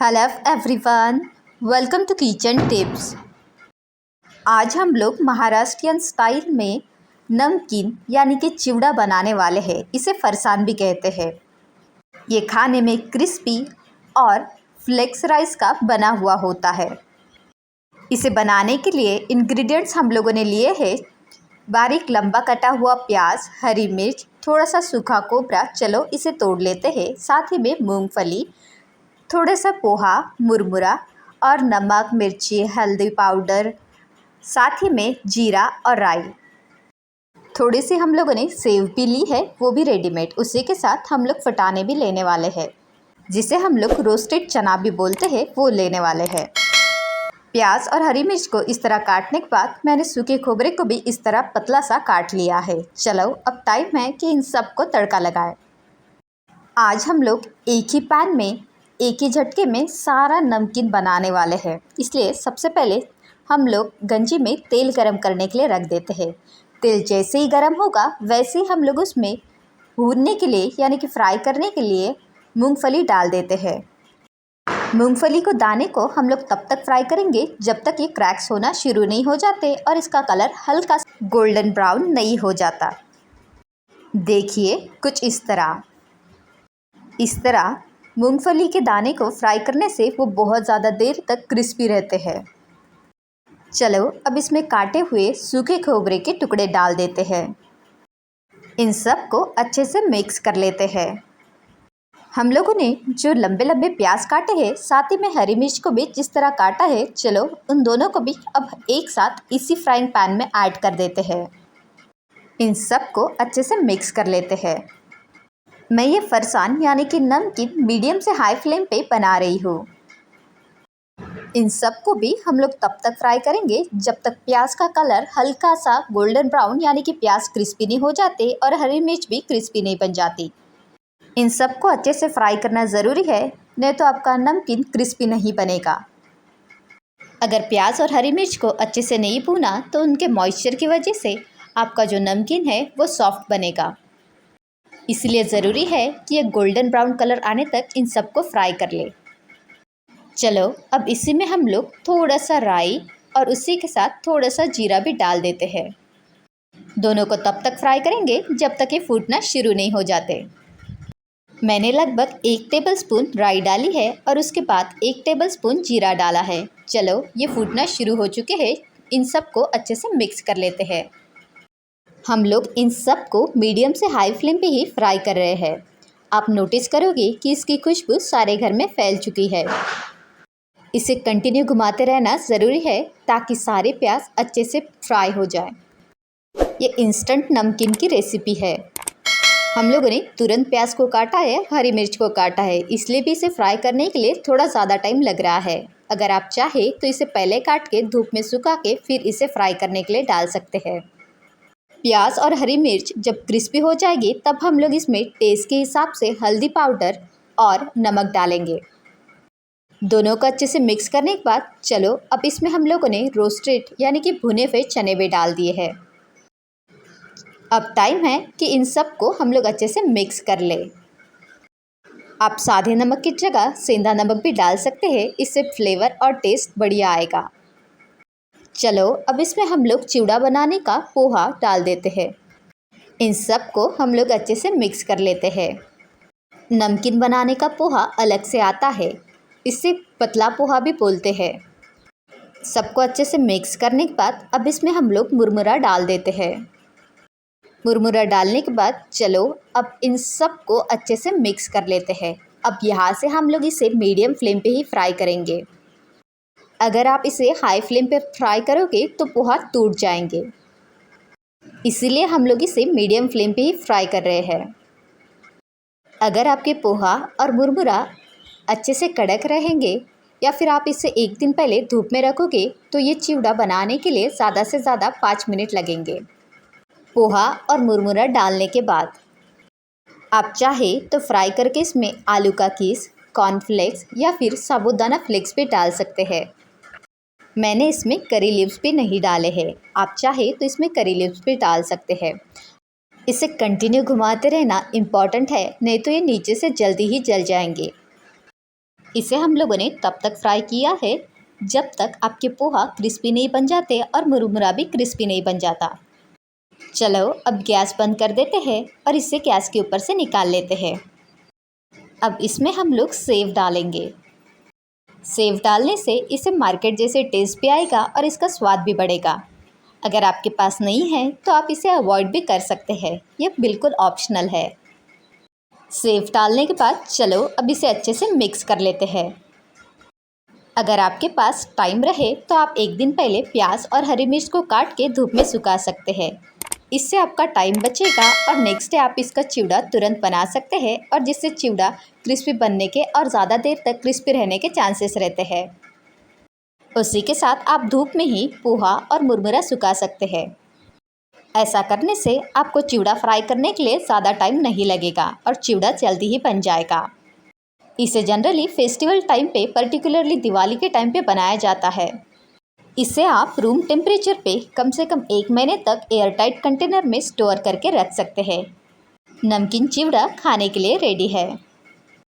Hello everyone, welcome to kitchen tips. आज हम लोग महाराष्ट्रियन स्टाइल में नमकीन यानी कि चिवड़ा बनाने वाले हैं। इसे फरसान भी कहते हैं। ये खाने में क्रिस्पी और फ्लेक्स राइस का बना हुआ होता है। इसे बनाने के लिए इंग्रेडिएंट्स हम लोगों ने लिए हैं बारीक लंबा कटा हुआ प्याज, हरी मिर्च, थोड़ा सा सूखा कोपरा। चलो इसे तोड़ लेते हैं। साथ ही में मूंगफली, थोड़ा सा पोहा, मुरमुरा और नमक, मिर्ची, हल्दी पाउडर, साथ ही में जीरा और राई। थोड़ी सी हम लोगों ने सेव भी ली है, वो भी रेडीमेड। उसी के साथ हम लोग फटाने भी लेने वाले हैं, जिसे हम लोग रोस्टेड चना भी बोलते हैं, वो लेने वाले हैं। प्याज और हरी मिर्च को इस तरह काटने के बाद मैंने सूखे खोबरे को भी इस तरह पतला सा काट लिया है। चलो अब टाइम है कि इन सब को तड़का लगाएं। आज हम लोग एक ही पैन में एक ही झटके में सारा नमकीन बनाने वाले हैं। इसलिए सबसे पहले हम लोग गंजी में तेल गरम करने के लिए रख देते हैं। तेल जैसे ही गरम होगा वैसे ही हम लोग उसमें भूनने के लिए यानी कि फ्राई करने के लिए मूंगफली डाल देते हैं। मूंगफली को दाने को हम लोग तब तक फ्राई करेंगे जब तक ये क्रैक्स होना शुरू नहीं हो जाते और इसका कलर हल्का गोल्डन ब्राउन नहीं हो जाता। देखिए कुछ इस तरह मूंगफली के दाने को फ्राई करने से वो बहुत ज़्यादा देर तक क्रिस्पी रहते हैं। चलो अब इसमें काटे हुए सूखे खोबरे के टुकड़े डाल देते हैं। इन सब को अच्छे से मिक्स कर लेते हैं। हम लोगों ने जो लंबे लंबे प्याज काटे हैं, साथ ही में हरी मिर्च को भी जिस तरह काटा है, चलो उन दोनों को भी अब एक साथ इसी फ्राइंग पैन में ऐड कर देते हैं। इन सब को अच्छे से मिक्स कर लेते हैं। मैं ये फरसान यानी कि नमकीन मीडियम से हाई फ्लेम पे बना रही हूँ। इन सब को भी हम लोग तब तक फ्राई करेंगे जब तक प्याज का कलर हल्का सा गोल्डन ब्राउन यानी कि प्याज क्रिस्पी नहीं हो जाते और हरी मिर्च भी क्रिस्पी नहीं बन जाती। इन सब को अच्छे से फ्राई करना ज़रूरी है, नहीं तो आपका नमकीन क्रिस्पी नहीं बनेगा। अगर प्याज और हरी मिर्च को अच्छे से नहीं भूना तो उनके मॉइस्चर की वजह से आपका जो नमकीन है वो सॉफ्ट बनेगा। इसलिए ज़रूरी है कि ये गोल्डन ब्राउन कलर आने तक इन सबको फ्राई कर ले। चलो अब इसी में हम लोग थोड़ा सा राई और उसी के साथ थोड़ा सा जीरा भी डाल देते हैं। दोनों को तब तक फ्राई करेंगे जब तक ये फूटना शुरू नहीं हो जाते। मैंने लगभग 1 टेबलस्पून राई डाली है और उसके बाद 1 टेबलस्पून जीरा डाला है। चलो ये फूटना शुरू हो चुके हैं। इन सब को अच्छे से मिक्स कर लेते हैं। हम लोग इन सब को मीडियम से हाई फ्लेम पे ही फ्राई कर रहे हैं। आप नोटिस करोगे कि इसकी खुशबू सारे घर में फैल चुकी है। इसे कंटिन्यू घुमाते रहना ज़रूरी है ताकि सारे प्याज अच्छे से फ्राई हो जाए। ये इंस्टेंट नमकीन की रेसिपी है। हम लोगों ने तुरंत प्याज को काटा है, हरी मिर्च को काटा है, इसलिए भी इसे फ्राई करने के लिए थोड़ा ज़्यादा टाइम लग रहा है। अगर आप चाहे तो इसे पहले काट के धूप में सुखा के फिर इसे फ्राई करने के लिए डाल सकते हैं। प्याज और हरी मिर्च जब क्रिस्पी हो जाएगी तब हम लोग इसमें टेस्ट के हिसाब से हल्दी पाउडर और नमक डालेंगे। दोनों को अच्छे से मिक्स करने के बाद चलो अब इसमें हम लोगों ने रोस्टेड यानी कि भुने हुए चने भी डाल दिए हैं। अब टाइम है कि इन सब को हम लोग अच्छे से मिक्स कर ले। आप सादे नमक की जगह सेंधा नमक भी डाल सकते हैं, इससे फ्लेवर और टेस्ट बढ़िया आएगा। चलो अब इसमें हम लोग चिवड़ा बनाने का पोहा डाल देते हैं। इन सब को हम लोग अच्छे से मिक्स कर लेते हैं। नमकीन बनाने का पोहा अलग से आता है, इसे पतला पोहा भी बोलते हैं। सबको अच्छे से मिक्स करने के बाद अब इसमें हम लोग मुरमुरा डाल देते हैं। मुरमुरा डालने के बाद चलो अब इन सब को अच्छे से मिक्स कर लेते हैं। अब यहाँ से हम लोग इसे मीडियम फ्लेम पे ही फ्राई करेंगे। अगर आप इसे हाई फ्लेम पे फ्राई करोगे तो पोहा टूट जाएंगे, इसीलिए हम लोग इसे मीडियम फ्लेम पे ही फ्राई कर रहे हैं। अगर आपके पोहा और मुरमुरा अच्छे से कड़क रहेंगे या फिर आप इसे एक दिन पहले धूप में रखोगे तो ये चिवड़ा बनाने के लिए ज़्यादा से ज़्यादा 5 मिनट लगेंगे। पोहा और मुरमुरा डालने के बाद आप चाहे तो फ्राई करके इसमें आलू का कीस, कॉर्नफ्लेक्स या फिर साबुदाना फ्लेक्स भी डाल सकते हैं। मैंने इसमें करी लीव्स भी नहीं डाले हैं, आप चाहे तो इसमें करी लीव्स भी डाल सकते हैं। इसे कंटिन्यू घुमाते रहना इम्पॉर्टेंट है, नहीं तो ये नीचे से जल्दी ही जल जाएंगे। इसे हम लोगों ने तब तक फ्राई किया है जब तक आपके पोहा क्रिस्पी नहीं बन जाते और मुरमुरा भी क्रिस्पी नहीं बन जाता। चलो अब गैस बंद कर देते हैं और इसे गैस के ऊपर से निकाल लेते हैं। अब इसमें हम लोग सेव डालेंगे। सेव डालने से इसे मार्केट जैसे टेस्ट भी आएगा और इसका स्वाद भी बढ़ेगा। अगर आपके पास नहीं है तो आप इसे अवॉइड भी कर सकते हैं, ये बिल्कुल ऑप्शनल है। सेव डालने के बाद चलो अब इसे अच्छे से मिक्स कर लेते हैं। अगर आपके पास टाइम रहे तो आप एक दिन पहले प्याज और हरी मिर्च को काट के धूप में सुखा सकते हैं। इससे आपका टाइम बचेगा और नेक्स्ट डे आप इसका चिवड़ा तुरंत बना सकते हैं और जिससे चिवड़ा क्रिस्पी बनने के और ज़्यादा देर तक क्रिस्पी रहने के चांसेस रहते हैं। उसी के साथ आप धूप में ही पोहा और मुरमुरा सुखा सकते हैं। ऐसा करने से आपको चिवड़ा फ्राई करने के लिए ज़्यादा टाइम नहीं लगेगा और चिवड़ा जल्दी ही बन जाएगा। इसे जनरली फेस्टिवल टाइम पे, पर्टिकुलरली दिवाली के टाइम पे बनाया जाता है। इसे आप रूम टेम्परेचर पे कम से कम 1 महीने तक एयरटाइट कंटेनर में स्टोर करके रख सकते हैं। नमकीन चिवड़ा खाने के लिए रेडी है।